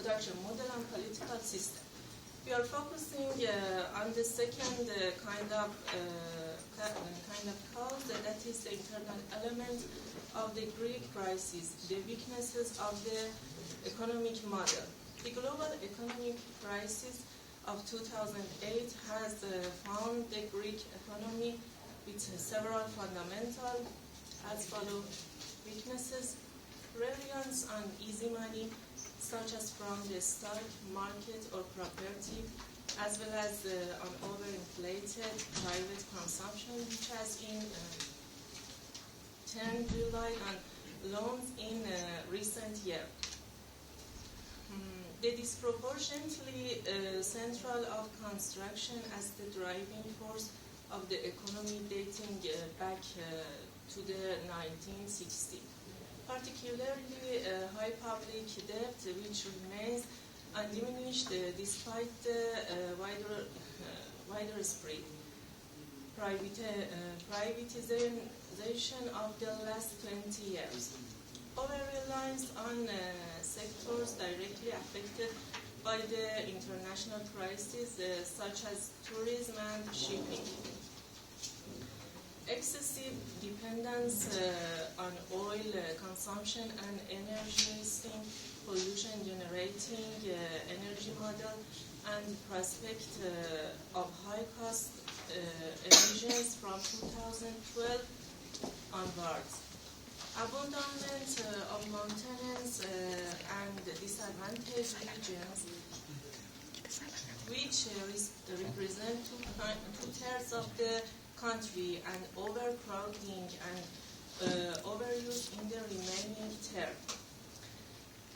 production model and political system. We are focusing on the second kind of cause, that is the internal element of the Greek crisis, the weaknesses of the economic model. The global economic crisis of 2008 has found the Greek economy with several fundamental as follow weaknesses: reliance on easy money, such as from the stock market or property, as well as on overinflated private consumption, which has turned relied on loans in recent years. The disproportionately central of construction as the driving force of the economy dating back to the 1960s. Particularly high public debt, which remains undiminished despite the widespread privatization of the last 20 years. Over-reliance on sectors directly affected by the international crisis, such as tourism and shipping. Excessive dependence on oil consumption and energy-wasting, pollution-generating energy model, and prospect of high-cost emissions from 2012 onwards. Abandonment of mountainous and disadvantaged regions, which represent two-thirds of the country, and overcrowding and overuse in the remaining third.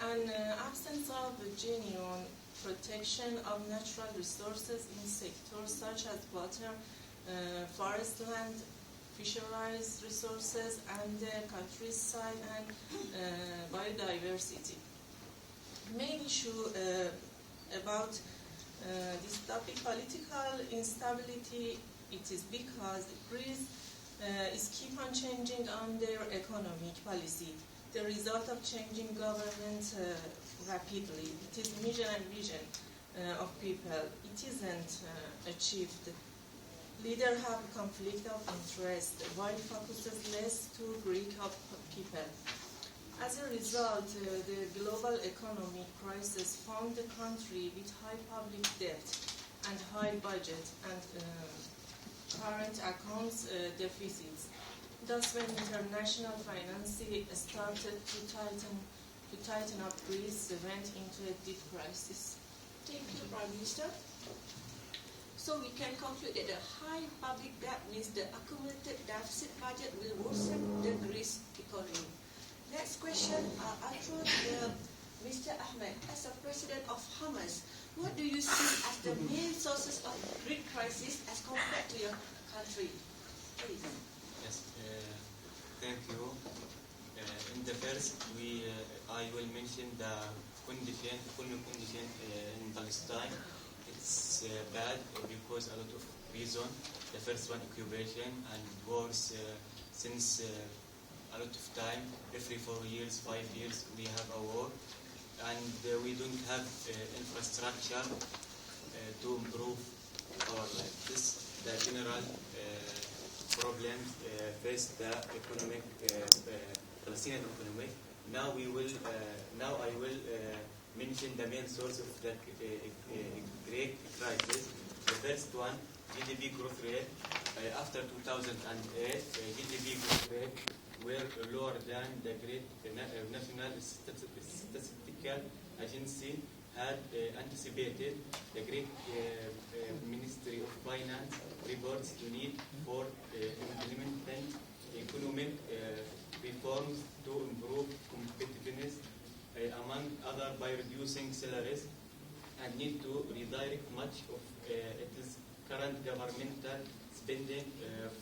An absence of genuine protection of natural resources in sectors such as water, forest land, fisheries resources, and countryside and biodiversity. Main issue about this topic, political instability. It is because Greece is keep on changing on their economic policy. The result of changing government rapidly. It is mission and vision of people. It isn't achieved. Leaders have conflict of interest, while focuses less to Greek people. As a result, the global economic crisis found the country with high public debt and high budget and current accounts deficits. Thus, when international finance started to tighten up, Greece went into a deep crisis. Thank you, Prime Minister. So we can conclude that the high public debt means the accumulated deficit budget will worsen the Greece economy. Next question, I throw to Mr. Ahmed. As a president of Hamas, what do you see as the main sources of Greek crisis as compared to your country? Please. Yes, thank you. In the first, I will mention the economic condition in Palestine. It's bad because a lot of reasons. The first one, occupation and wars since a lot of time. Every 4 years, 5 years, we have a war, and we don't have infrastructure to improve our life. This the general problems face the economic Palestinian economy. Now I will mention the main source of the Greek crisis. The first one, GDP growth rate. After 2008, GDP growth rate were lower than the Greek National Statistical Agency had anticipated. The Greek Ministry of Finance reports the need for implementing economic reforms to improve competitiveness, among other by reducing salaries, and need to redirect much of its current governmental spending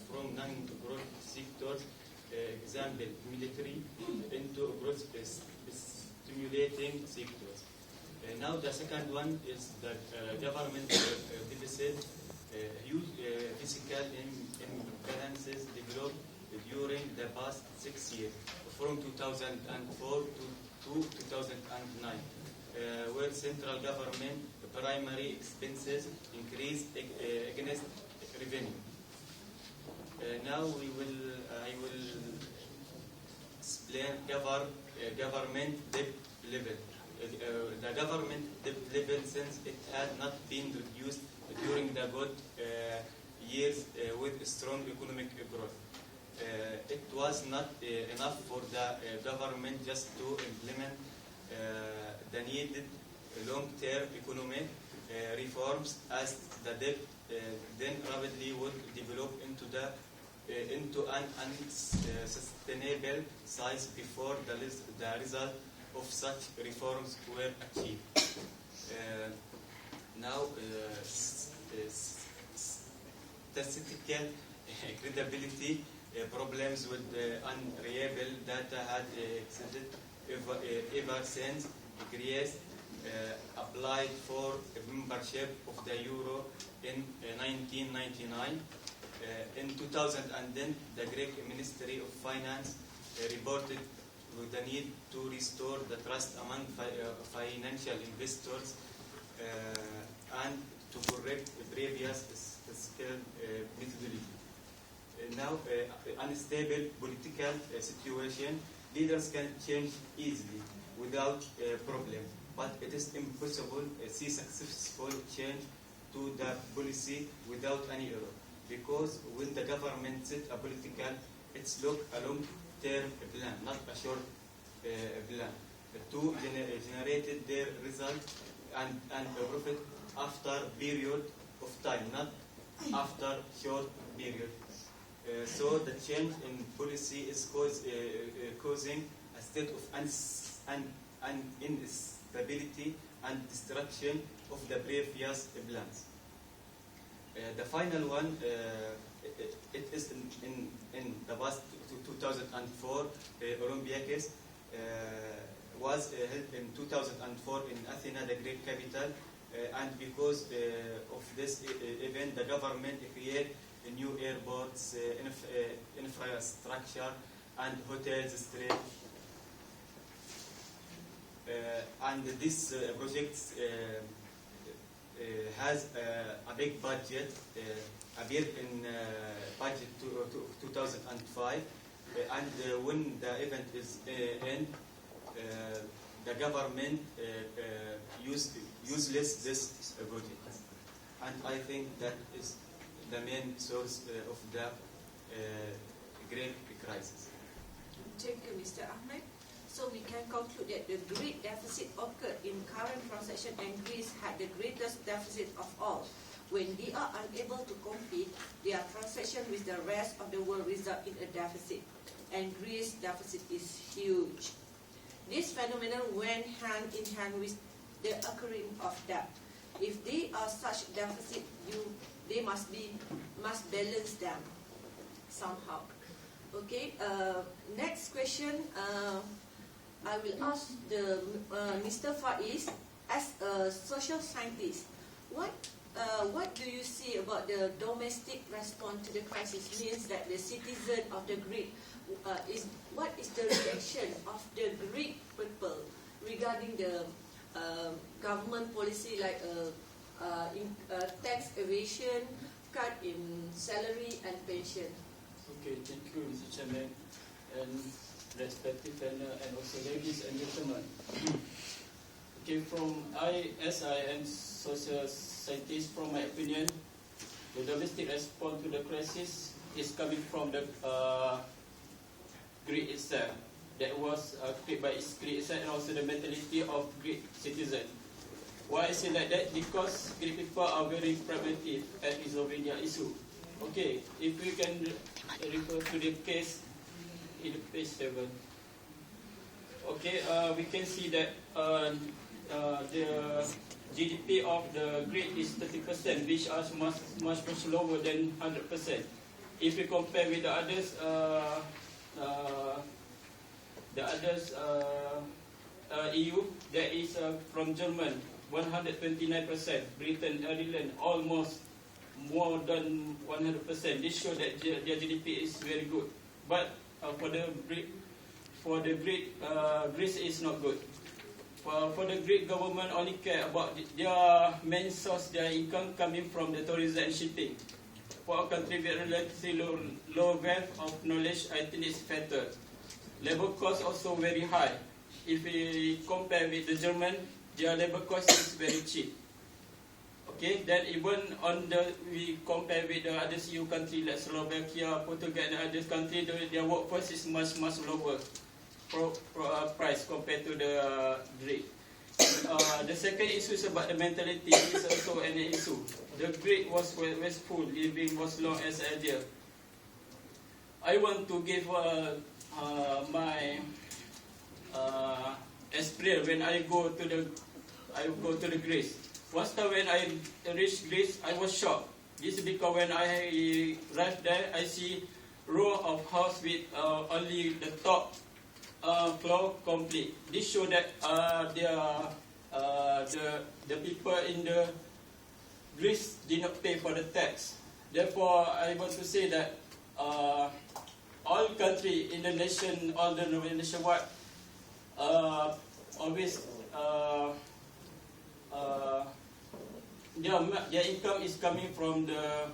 from non-growth sectors, example military, into growth stimulating sectors. Now the second one is that government deficit, huge fiscal imbalances developed during the past 6 years, from 2004 to 2009. where central government primary expenses increase against revenue. Now I will explain government debt level. The government debt level, since it had not been reduced during the good years with strong economic growth. It was not enough for the government just to implement the needed long-term economic reforms, as the debt then rapidly would develop into an unsustainable size before the result of such reforms were achieved. Now, statistical credibility problems with unreliable data had existed ever since Greece applied for membership of the euro in 1999. In 2010, the Greek Ministry of Finance reported the need to restore the trust among financial investors and to correct the previous statistical methodology. Now, unstable political situation, leaders can change easily without problem, but it is impossible to see successful change to the policy without any error, because when the government set a political, it's a long-term plan, not a short plan, to generate their result and profit after period of time, not after short period. So the change in policy is causing a state of instability and destruction of the previous plans. The final one, it is in the past 2004 Olympics was held in 2004 in Athens, the Greek capital, and because of this event, the government created new airports, infrastructure, and hotels, street. And this project has a big budget, appeared in budget 2005, and when the event is end, the government useless this project, and I think that is the main source of the Greek crisis. Thank you, Mr. Ahmed. So we can conclude that the great deficit occurred in current transaction, and Greece had the greatest deficit of all. When they are unable to compete, their transaction with the rest of the world result in a deficit, and Greece's deficit is huge. This phenomenon went hand in hand with the occurring of debt. If they are such deficit, they must balance them somehow. Okay. Next question. I will ask Mr. Faiz, as a social scientist, what do you see about the domestic response to the crisis? Means that the citizen of the Greek what is the reaction of the Greek people regarding the government policy like tax evasion, cut in salary and pension? Okay, thank you, Mr. Chairman, and respected panel, and also ladies and gentlemen. Okay, as I am social scientist, from my opinion, the domestic response to the crisis is coming from the Greek itself. That was created by Greek itself, and also the mentality of Greek citizens. Why I say like that? Because Greek people are very pragmatic at resolving their issue. Okay, if we can refer to the case in page 7. Okay, we can see that the GDP of the Greek is 30%, which is much lower than 100%. If we compare with the others, EU, that is from German, 129%, Britain, Ireland, almost more than 100%. This shows that their GDP is very good. But for the Greece is not good. for the Greek government only care about their main source, their income coming from the tourism and shipping. For a country with relatively low wealth of knowledge, I think it's better. Labor cost also very high. If we compare with the German, their labor cost is very cheap. Okay, then even we compare with the other EU country like Slovakia, Portugal and other countries, their workforce is much lower price compared to the Greek. The second issue is about the mentality. It's also an issue. The Greek was wasteful, living was long as idea. I want to give my experience when I go to the Greece. First time when I reached Greece, I was shocked. This is because when I arrived there, I see row of house with only the top floor complete. This show that the people in the Greece did not pay for the tax. Therefore, I want to say that all country in the nation, all the nationwide, always their income is coming from the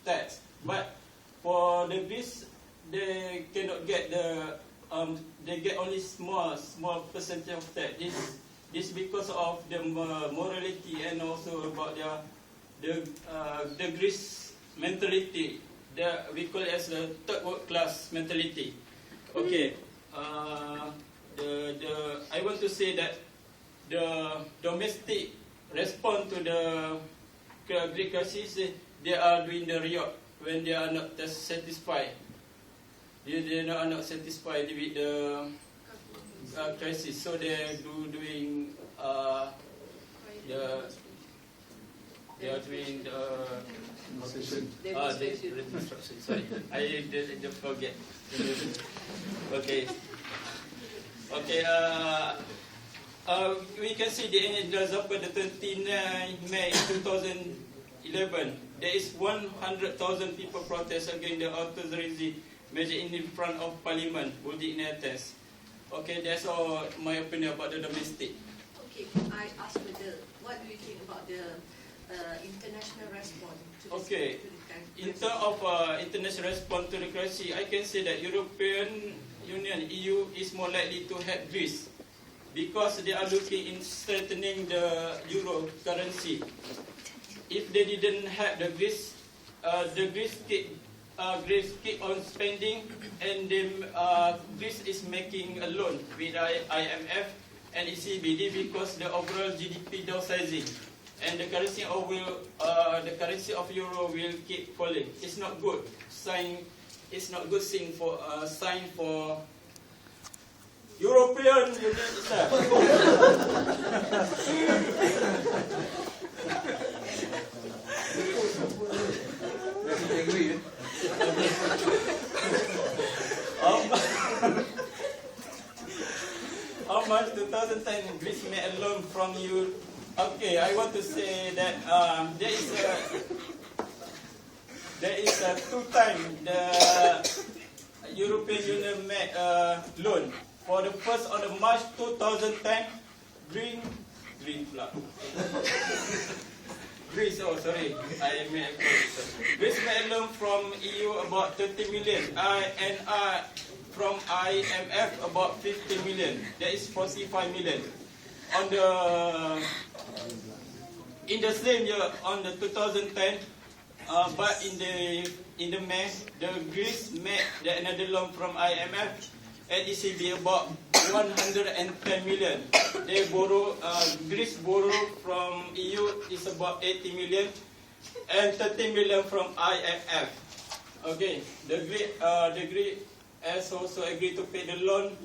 tax. But for the Greece, they cannot get they get only small percentage of tax. This because of the morality and also about the Greece mentality. We call it as the third world class mentality. Okay. I want to say that the domestic response to the Greek crisis, they are doing the riot when they are not satisfied. They are not satisfied with the crisis, so they are doing they are doing the demonstration. Sorry, I just forget. Okay. We can see the example, the 29 May 2011. There is 100,000 people protest against the authority measure in front of Parliament, holding in Athens. Okay, that's all my opinion about the domestic. Okay, I ask whether what do you think about the international response to this? Okay, in terms of international response to the crisis, I can say that European Union, EU, is more likely to help Greece because they are looking in strengthening the euro currency. If they didn't have the Greece keep on spending, and then Greece is making a loan with IMF and ECB because the overall GDP downsizing, and the currency of euro will keep falling. It's not good sign. It's not good sign for European Union itself. How much 2010 Greece made a loan from you? Okay, I want to say that there is a two times the European Union made a loan. For the first on the March 2010, Greece, Greece made a loan from EU about 30 million, and from IMF about 50 million. That is 45 million. In the same year, on the 2010, but in the May, the Greece made another loan from IMF and ECB about 110 million. Greece borrow from EU is about 80 million and 30 million from IMF. Okay, the Greece has also agreed to pay the loan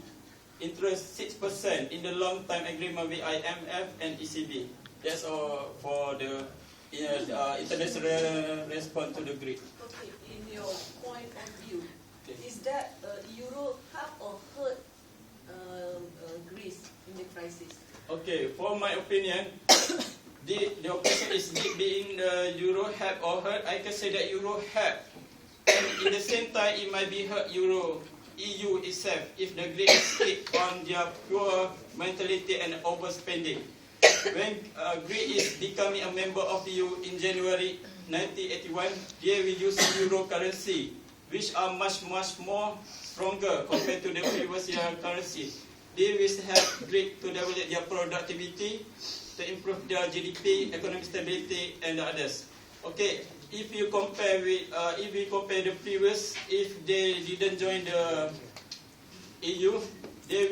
interest 6% in the long-term agreement with IMF and ECB. That's all for the international response to the Greek. Okay, in your point of view, is that euro help or hurt Greece in the crisis? Okay, for my opinion, the question is being the euro help or hurt. I can say that euro help, and in the same time it might be hurt euro EU itself if the Greek stick on their pure mentality and overspending. When Greece is becoming a member of the EU in January 1981, they will use euro currency, which are much more stronger compared to the previous year currency. They will help Greece to develop their productivity, to improve their GDP, economic stability, and others. Okay, if you compare the previous, if they didn't join the EU, they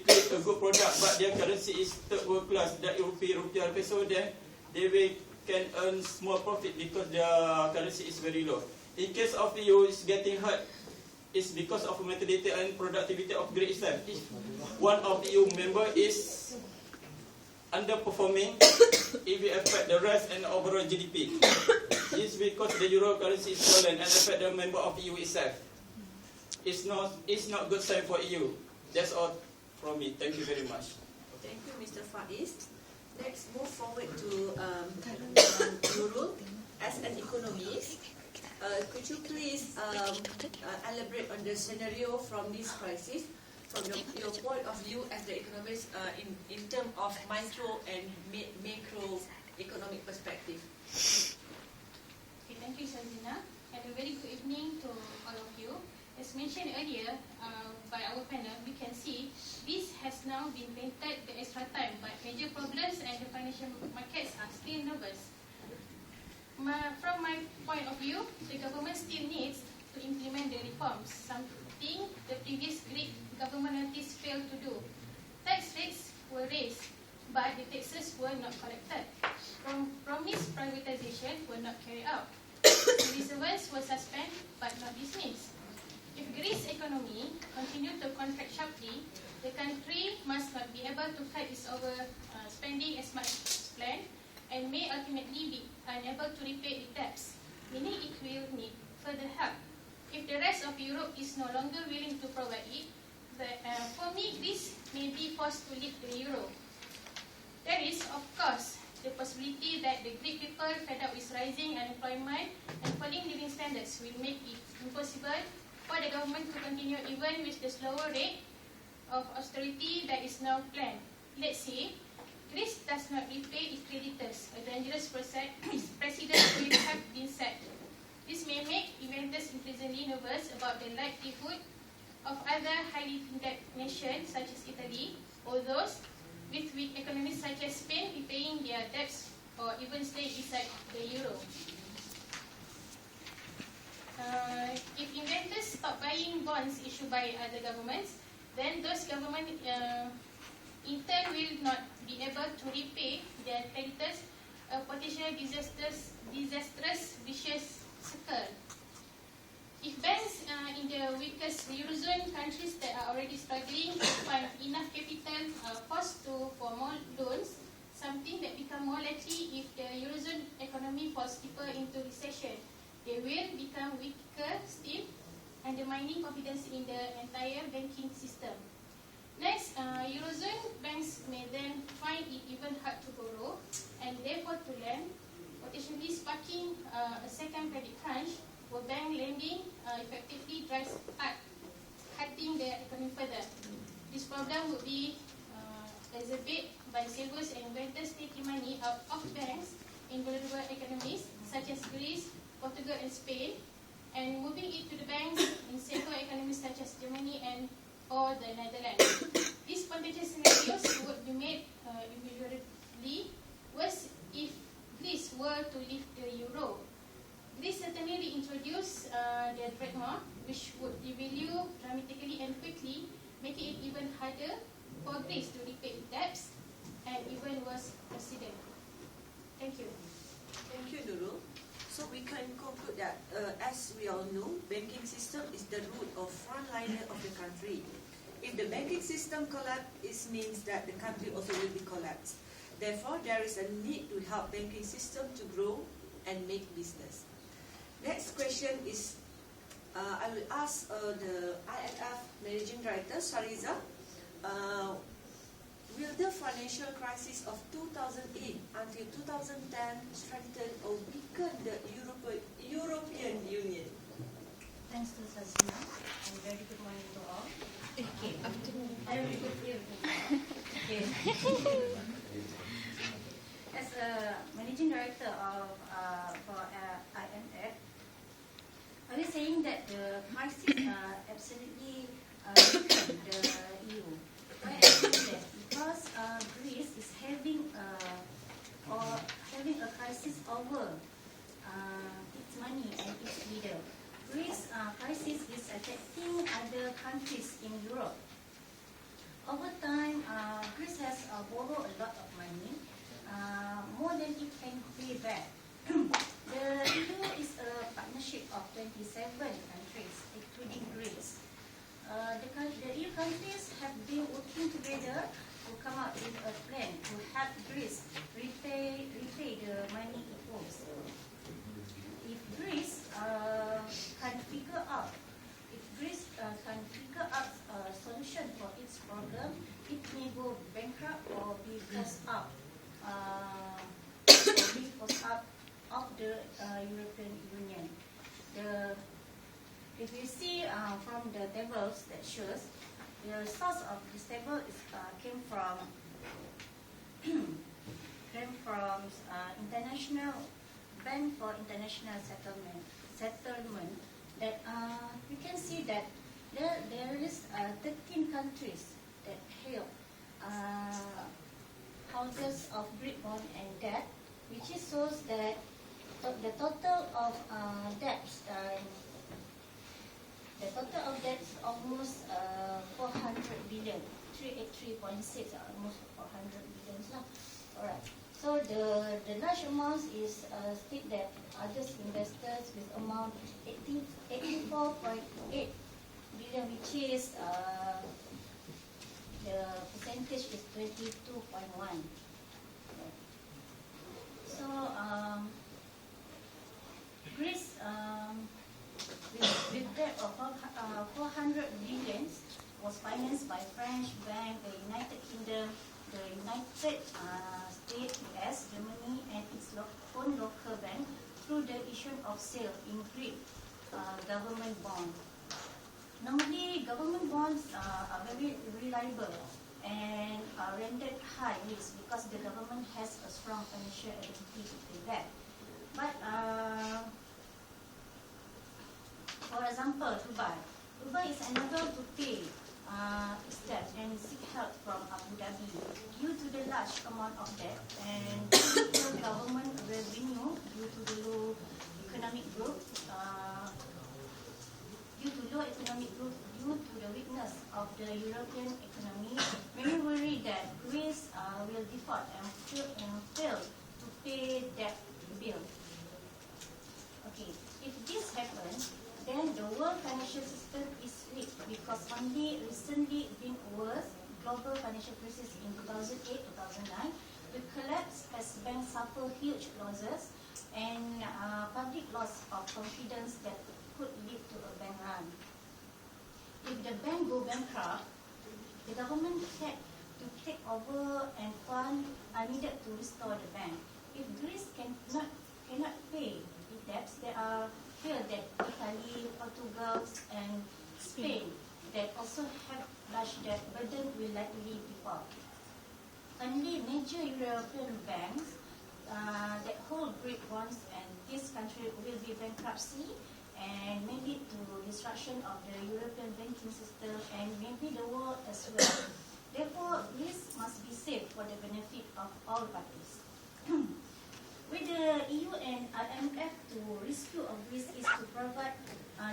create a good product, but their currency is third world class, that rupiah peso, then they can earn small profit because their currency is very low. In case of EU is getting hurt, it's because of mentality and productivity of Greece itself. If one of the EU member is underperforming, it will affect the rest and overall GDP. It's because the euro currency is stolen and affect the member of the EU itself. It's not good sign for EU. That's all from me. Thank you very much. Thank you, Mr. Faiz. Let's move forward to Nurul. As an economist, could you please elaborate on the scenario from this crisis, from your point of view as the economist in terms of micro and macro economic perspective? Okay, thank you, Sazina, and a very good evening to all of you. As mentioned earlier by our panel, we can see this has now been painted the extra time, but major problems and the financial markets are still nervous. From my point of view, the government still needs to implement the reforms, something the previous Greek governmentalities failed to do. Tax rates were raised, but the taxes were not collected. Promised privatization were not carried out. Reserves were suspended, but not dismissed. If Greece's economy continues to contract sharply, the country must not be able to cut its overspending as much as planned, and may ultimately be unable to repay its debts, meaning it will need further help. If the rest of Europe is no longer willing to provide it, for me, Greece may be forced to leave the euro. There is, of course, the possibility that the Greek people, fed up with rising unemployment and falling living standards, will make it impossible for the government to continue even with the slower rate of austerity that is now planned. Let's say Greece does not repay its creditors. A dangerous precedent will have been set. This may make investors increasingly nervous about the likelihood of other highly indebted nations such as Italy, or those with weak economies such as Spain repaying their debts or even stay inside the euro. If investors stop buying bonds issued by other governments, then those governments in turn will not be able to repay their creditors, a potential disastrous vicious circle. If banks in the weakest Eurozone countries that are already struggling to find enough capital forced for more loans, something that becomes more likely if the Eurozone economy falls deeper into recession, they will become weaker still, undermining confidence in the entire banking system. Next, Eurozone banks may then find it even hard to borrow and therefore to lend, potentially sparking a second credit crunch where bank lending effectively drives up, cutting the economy further. This problem would be exacerbated by savers and investors taking money out of banks in vulnerable economies such as Greece, Portugal and Spain, and moving it to the banks in safer economies such as Germany and or the Netherlands. These potential scenarios would be made individually worse if Greece were to leave the euro. Greece certainly reintroduced the trademark, which would devalue dramatically and quickly, making it even harder for Greece to repay its debts and even worse accident. Thank you. Thank you, Nurul. So we can conclude that, as we all know, banking system is the root of frontliner of the country. If the banking system collapses, it means that the country also will be collapsed. Therefore, there is a need to help banking system to grow and make business. Next question is, I will ask the IMF Managing Director, Shariza, will the financial crisis of 2008 until 2010 strengthen or weaken the European Union? Thanks to Sazina, and very good morning to all. Okay, afternoon. I will put here. Okay. As a managing director of for IMF, I was saying that the crisis absolutely weakened the EU. Why I say that? Because Greece is having a crisis over its money and its leader. Greece crisis is affecting other countries in Europe. Over time, Greece has borrowed a lot of money, more than it can pay back. The EU is a partnership of 27 countries, including Greece. The EU countries have been working together to come up with a plan to help Greece repay the money it owes. If Greece can figure out a solution for its problem, it may go bankrupt or be forced out of the European Union. If you see from the tables that shows, the source of this table is came from International Bank for International Settlement. That you can see that there is 13 countries that help holders of Greek bond and debt, which shows that the total of debts. The total of debt is almost 400 billion, 383.6, almost 400 billion lah. Alright. So the large amount is state that others investors with amount 84.8 billion, which is the percentage is 22.1. So Greece with debt of 400 billion was financed by French bank, the United Kingdom, the United States, US, Germany, and its own local bank through the issue of sale in Greek government bonds. Normally, government bonds are very reliable and are rendered high risk because the government has a strong financial ability to pay back. But for example, Dubai is unable to pay its debt and seek help from Abu Dhabi due to the large amount of debt and the government revenue due to the low economic growth. Due to the weakness of the European economy, many worry that Greece will default and fail to pay debt bill. Okay, if this happens, then the world financial system is weak because only recently been worse global financial crisis in 2008-2009 will collapse as banks suffer huge losses and public loss of confidence that could lead to a bank run. If the bank go bankrupt, the government had to take over and funds are needed to restore the bank. If Greece cannot pay the debts, there are fear that Italy, Portugal, and Spain that also have large debt burden will likely default. Only major European banks that hold Greek bonds and this country will be bankruptcy and may lead to disruption of the European banking system and maybe the world as well. Therefore, this must be saved for the benefit of all parties. With the EU and IMF to rescue of Greece is to provide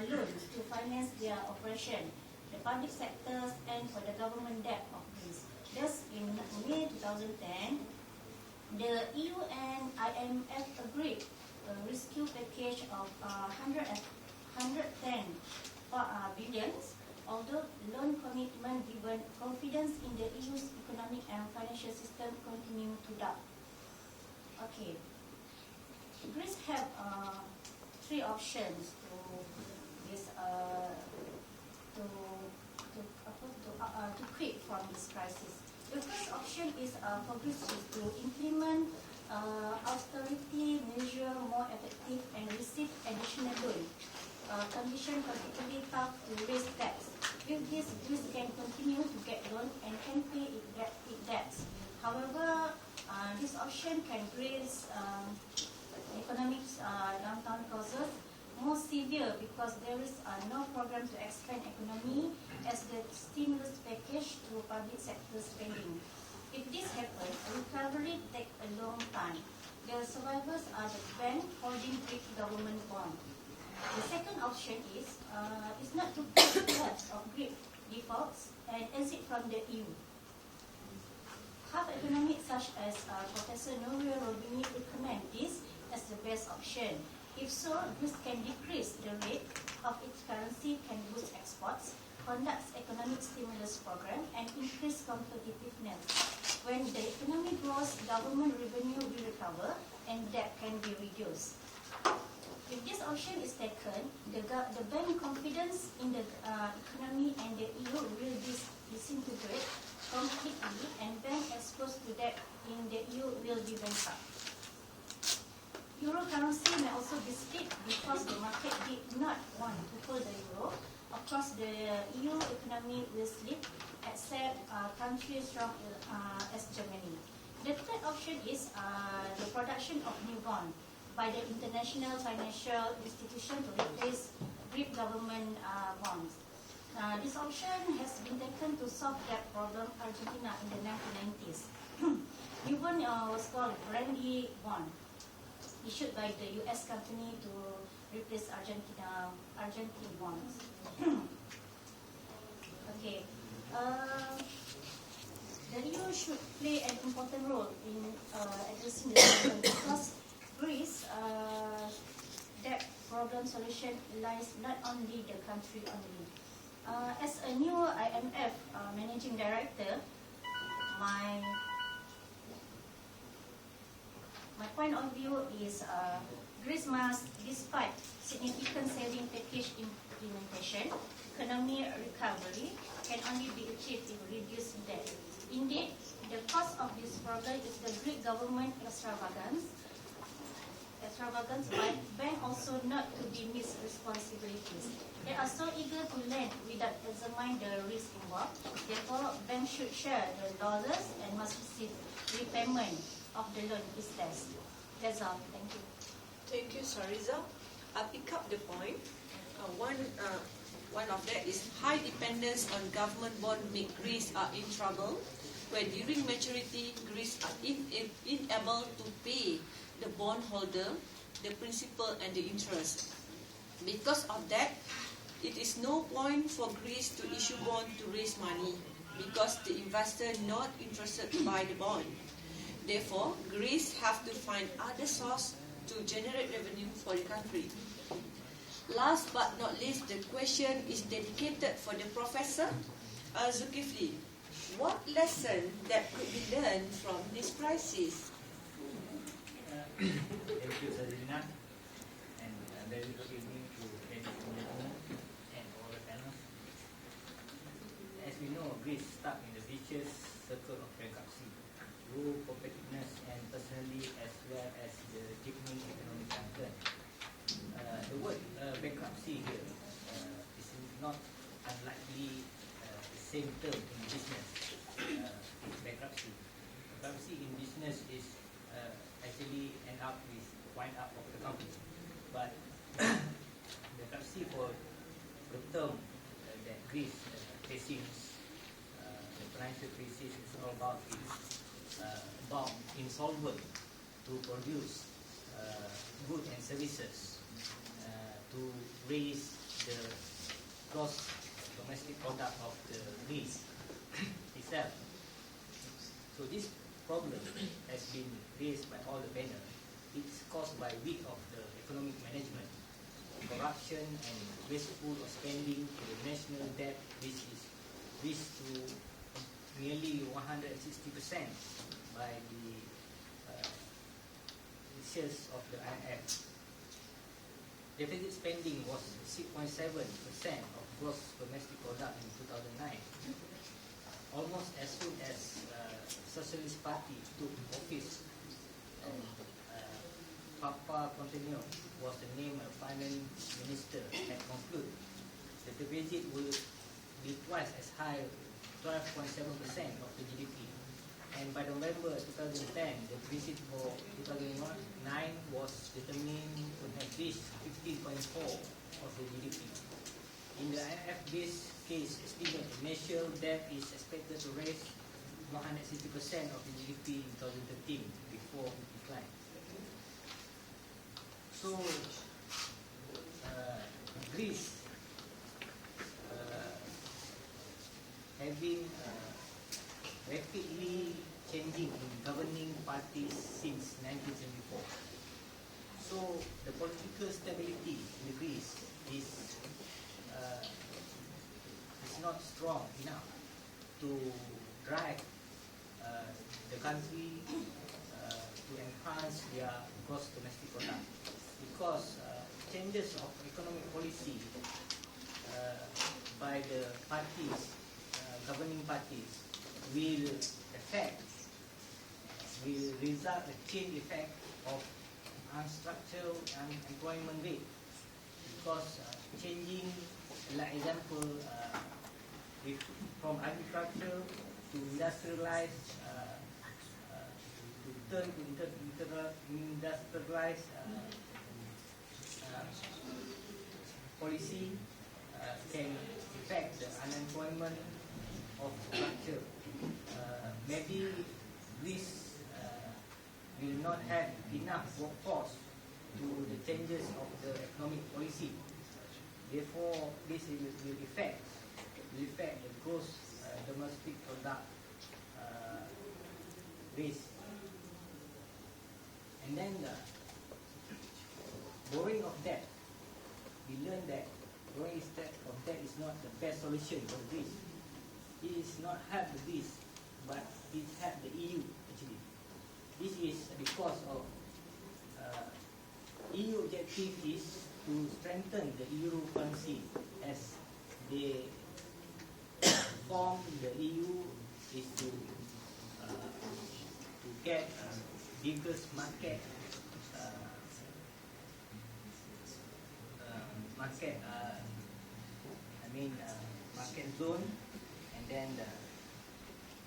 loans to finance their operation, the public sectors, and for the government debt of Greece. Thus, in May 2010, the EU and IMF agreed a rescue package of 110 billion, although loan commitment given confidence in the EU's economic and financial system continue to doubt. Okay. Greece have three options to quit from this crisis. The first option is for Greece is to implement austerity measure more effective and receive additional loan. condition particularly tough to raise debts. With this, Greece can continue to get loan and can pay its debts. However, this option can raise economic downturn causes more severe because there is no program to expand economy as the stimulus package to public sector spending. If this happens, recovery takes a long time. The survivors are the bank holding Greek government bond. The second option is not to pay debts of Greek defaults and exit from the EU. Half economics such as Professor Nouriel Robini recommend this as the best option. If so, Greece can decrease the rate of its currency, can boost exports, conduct economic stimulus program, and increase competitiveness. When the economy grows, government revenue will recover and debt can be reduced. If this option is taken, the bank confidence in the economy and the EU will disintegrate completely, and banks exposed to debt in the EU will be bankrupt. Euro currency may also be split because the market did not want to hold the euro. Of course, the EU economy will slip, except countries strong as Germany. The third option is the production of new bonds by the international financial institution to replace Greek government bonds. This option has been taken to solve that problem Argentina in the 1990s. New bond was called Brandy bond, issued by the US company to replace Argentine bonds. Okay. The EU should play an important role in addressing the problem because Greece debt problem solution lies not only the country only. As a new IMF managing director, my point of view is Greece must, despite significant saving package implementation, economy recovery can only be achieved if reduced debt. Indeed, the cause of this problem is the Greek government extravagance, but banks also not to dismiss responsibilities. They are so eager to lend without examining the risk involved. Therefore, banks should share the losses and must receive repayment of the loan instead. That's all. Thank you. Thank you, Sariza. I pick up the point. One of that is high dependence on government bond make Greece are in trouble, where during maturity, Greece are unable to pay the bondholder the principal and the interest. Because of that, it is no point for Greece to issue bond to raise money because the investor not interested to buy the bond. Therefore, Greece have to find other source to generate revenue for the country. Last but not least, the question is dedicated for the Professor Zulkifli. What lesson that could be learned from this crisis? Thank you, Sabrina, and very good evening to ladies and gentlemen and all the panel. As we know, Greece stuck in the vicious circle of bankruptcy, low competitiveness, and personally as well as the deepening economic downturn. The word bankruptcy here is not unlikely the same term in business. Bankruptcy. Bankruptcy in business is actually end up with wind up of the company. But bankruptcy for the term that Greece facing the financial crisis is all about insolvent to produce goods and services to raise the gross domestic product of the Greece itself. So this problem has been raised by all the panel. It's caused by weak of the economic management, corruption and wasteful of spending to the national debt, which is reached to nearly 160% by the research of the IMF. Deficit spending was 6.7% of gross domestic product in 2009. Almost as soon as Socialist Party took office, Papa continued was the named finance minister, had concluded that the deficit will be twice as high, 12.7% of the GDP. And by November 2010, the deficit for 2009 was determined to have reached 15.4% of the GDP. In the IMF-based case estimate, the national debt is expected to raise 160% of the GDP in 2013 before it declined. So, Greece having rapidly changing in governing parties since 1974. So the political stability in Greece is not strong enough to drive the country to enhance their gross domestic product, because changes of economic policy by the parties, governing parties, will result a chain effect of unstructured unemployment rate, because changing, like example, from agriculture to industrialized, to turn to industrialized policy can affect the unemployment of structure. Maybe Greece will not have enough workforce to the changes of the economic policy. Therefore, this will affect the gross domestic product base. And then borrowing of debt. We learned that borrowing of debt is not the best solution for Greece. It is not help Greece, but it help the EU actually. This is because of EU objective is to strengthen the euro currency, as they form the EU is to get biggest market market zone, and then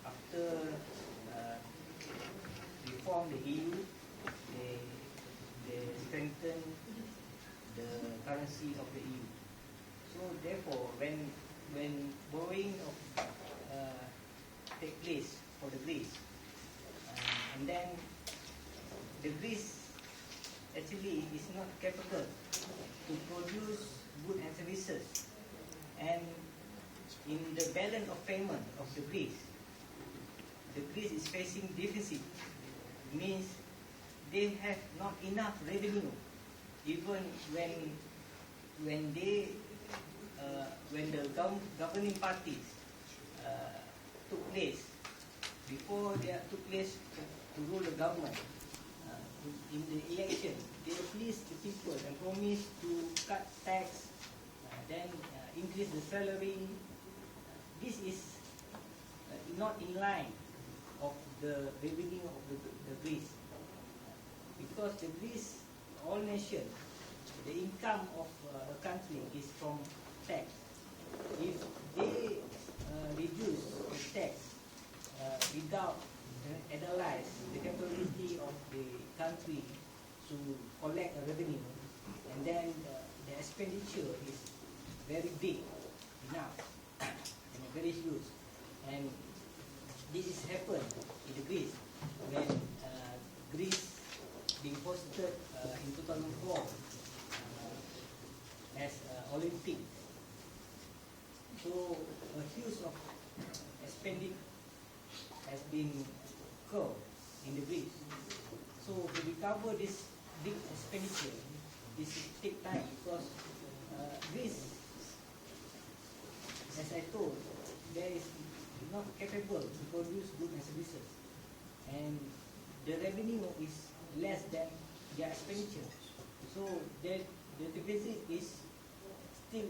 after we form the EU, they strengthen the currency of the EU. So therefore, when borrowing of take place for the Greece, and then the Greece actually is not capable to produce goods and services, and in the balance of payment of the Greece is facing deficit. Means they have not enough revenue, even when the governing parties took place, before they took place to rule the government in the election, they pleased the people and promised to cut tax, then increase the salary. This is not in line of the revenue of the Greece, because the Greece, all nations, the income of a country is from tax. If they reduce the tax without analyze the capability of the country to collect a revenue, and then the expenditure is very big enough and very huge, and this is happened in the Greece when Greece being hosted in 2004 as Olympic. So a huge of spending has been incurred in the Greece. So to recover this big expenditure, this will take time, because Greece, as I told, there is not capable to produce goods and services, and the revenue is less than their expenditure. So the deficit is still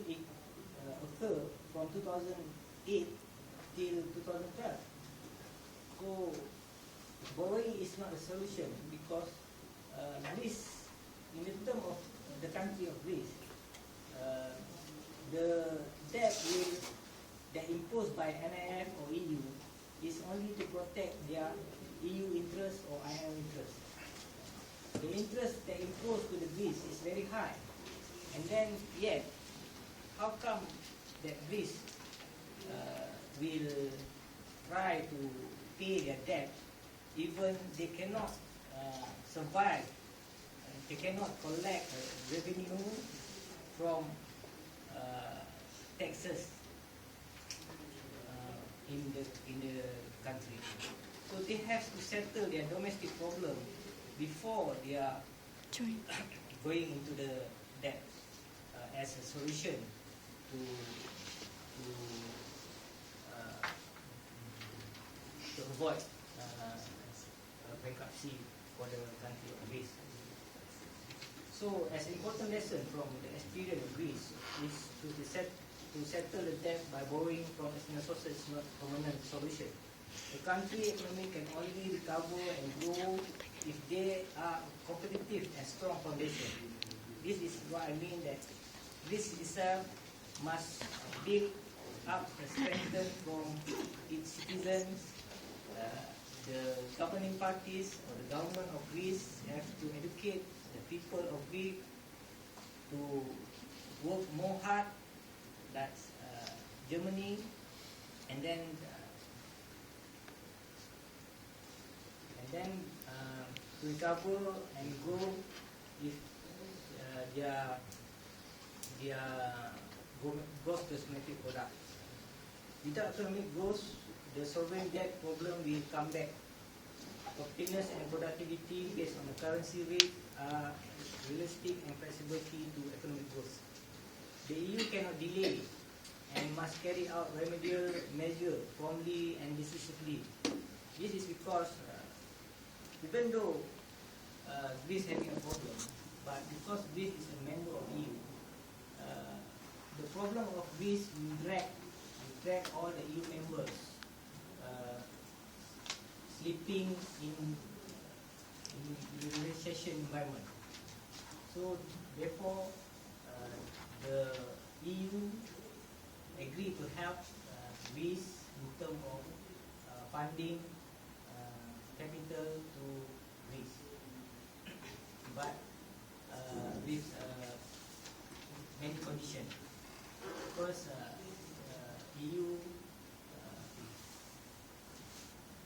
occur from 2008 till 2012. So borrowing is not a solution, because Greece, in the term of the country of Greece, the debt that imposed by NIF or EU is only to protect their EU interest or IMF interest. The interest that imposed to the Greece is very high, and then yet, how come that Greece will try to pay their debt even they cannot survive, they cannot collect revenue from taxes in the country. So they have to settle their domestic problem before they are going into the debt as a solution to avoid bankruptcy for the country of Greece. So, as an important lesson from the experience of Greece is to settle the debt by borrowing from external sources is not a permanent solution. The country economy can only recover and grow if they are competitive and strong foundation. This is what I mean that Greece itself must build up and strengthen from its citizens. The governing parties or the government of Greece have to educate the people of Greece to work more hard. That's Germany, and then to recover and grow if their gross domestic product. Without economic growth, the sovereign debt problem will come back. Openness and productivity based on the currency rate are realistic and flexibility to economic growth. The EU cannot delay and must carry out remedial measures promptly and decisively. This is because even though Greece having a problem, but because Greece is a member of EU, the problem of Greece will drag all the EU members sleeping in the recession environment. So therefore, the EU agreed to help Greece in terms of funding capital to Greece, but with many conditions. First, EU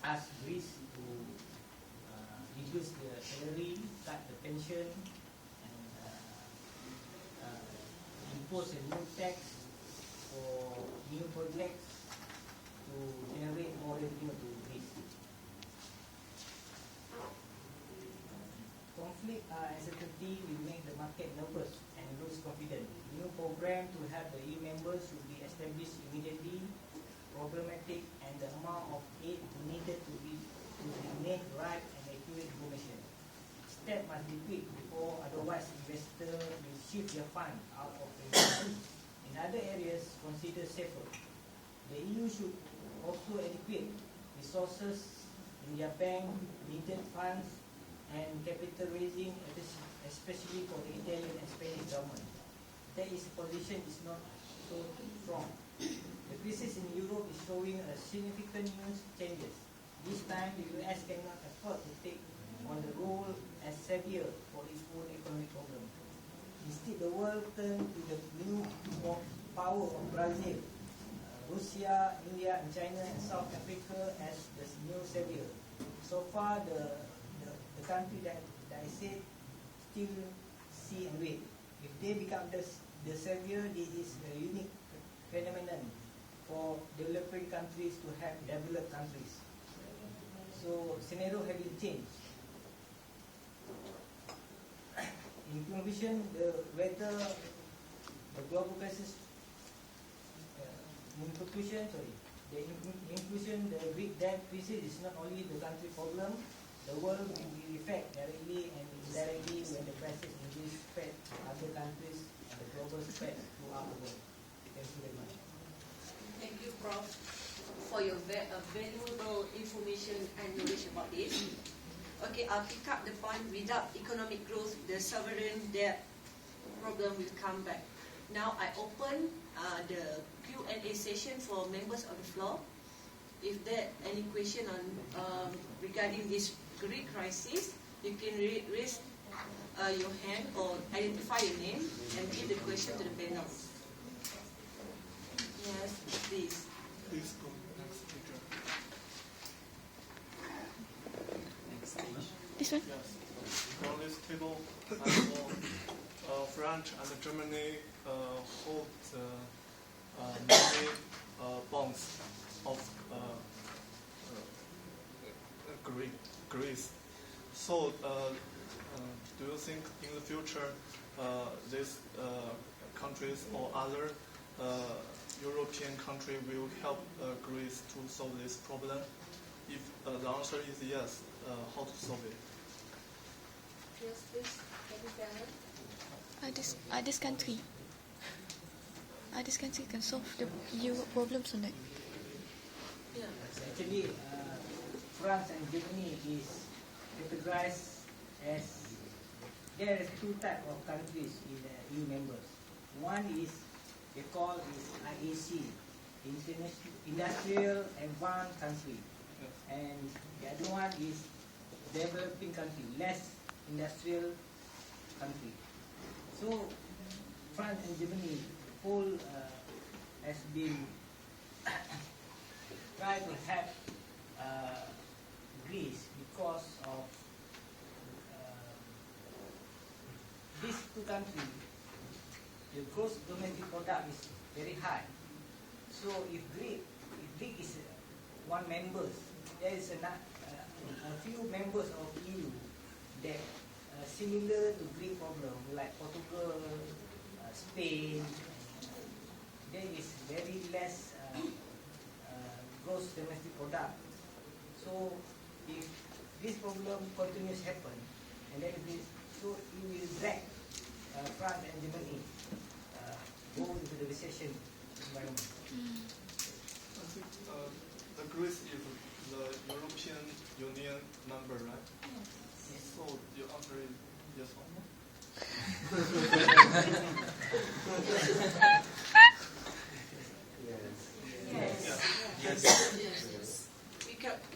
asked Greece to reduce the salary, cut the pension, and impose a new tax for new projects to generate more revenue to Greece. Conflict and uncertainty will make the market nervous and lose confidence. New program to help the EU members should be established immediately. Problematic, and the amount of aid needed to be made right and accurate information. Step must be quick before otherwise investors will shift their fund out of investment in other areas considered safer. The EU should also allocate resources in their bank, needed funds, and capital raising, especially for the Italian and Spanish government. That is position is not so strong. The crisis in Europe is showing a significant new changes. This time, the US cannot afford to take on the role as savior for its own economic problem. Instead, the world turned to the new power of Brazil, Russia, India, and China, and South Africa as the new savior. So far, the country that I said still see and wait. If they become the savior, this is a unique phenomenon for developing countries to have developed countries. So scenario have been changed. In conclusion, whether the global crisis, the Greek debt crisis is not only the country problem. The world will be affected directly and indirectly when the crisis in Greece spread to other countries and the global spread throughout the world. Thank you very much. Thank you, Prof, for your valuable information and knowledge about this. Okay, I'll pick up the point. Without economic growth, the sovereign debt problem will come back. Now I open the Q&A session for members of the floor. If there any question on regarding this Greek crisis, you can raise your hand or identify your name and give the question to the panel. Yes, please. Please go next speaker. This one? Yes. From this table, France and Germany hold many bonds of Greece. So, do you think in the future these countries or other European country will help Greece to solve this problem? If the answer is yes, how to solve it? Yes, please. Others country can solve the Europe problems or not? Yeah. Actually, France and Germany is categorized as there is two types of countries in the EU members. One is they call is IAC, Industrial Advanced Country, and the other one is developing country, less industrial country. So France and Germany whole has been try to help Greece because of these two countries. The gross domestic product is very high. So if Greece is one member, there is a few members of EU that similar to Greek problem, like Portugal, Spain. There is very less gross domestic product. So if this problem continues happen, and then so it will drag France and Germany go into the recession environment. I think the Greece is the European Union member, right? Yes. So your answer is yes or no? Yes.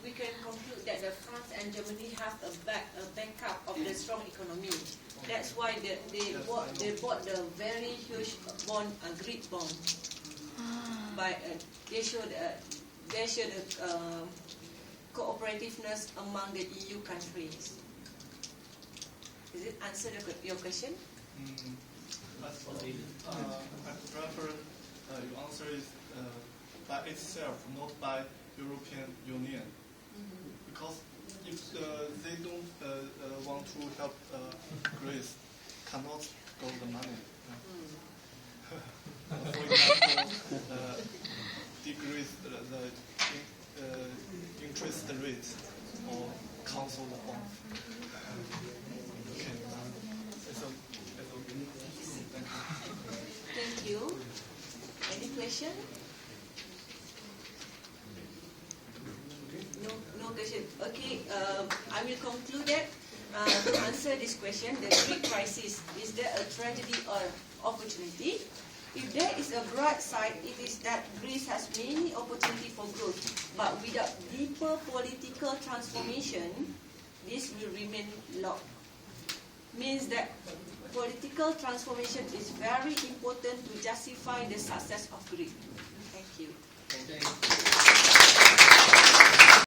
We can conclude that the France and Germany have a backup of the strong economy. That's why they bought the very huge bond, Greek bond. By they showed cooperativeness among the EU countries. Does it answer your question? I prefer your answer is by itself, not by European Union. Because if they don't want to help Greece, cannot go the money. For example, decrease the interest rate or cancel the bond. Okay. It's okay. Thank you. Any question? No question. Okay, I will conclude that to answer this question, the Greek crisis, is there a tragedy or opportunity? If there is a bright side, it is that Greece has many opportunities for growth, but without deeper political transformation, this will remain locked. Means that political transformation is very important to justify the success of Greece. Thank you. Thank you.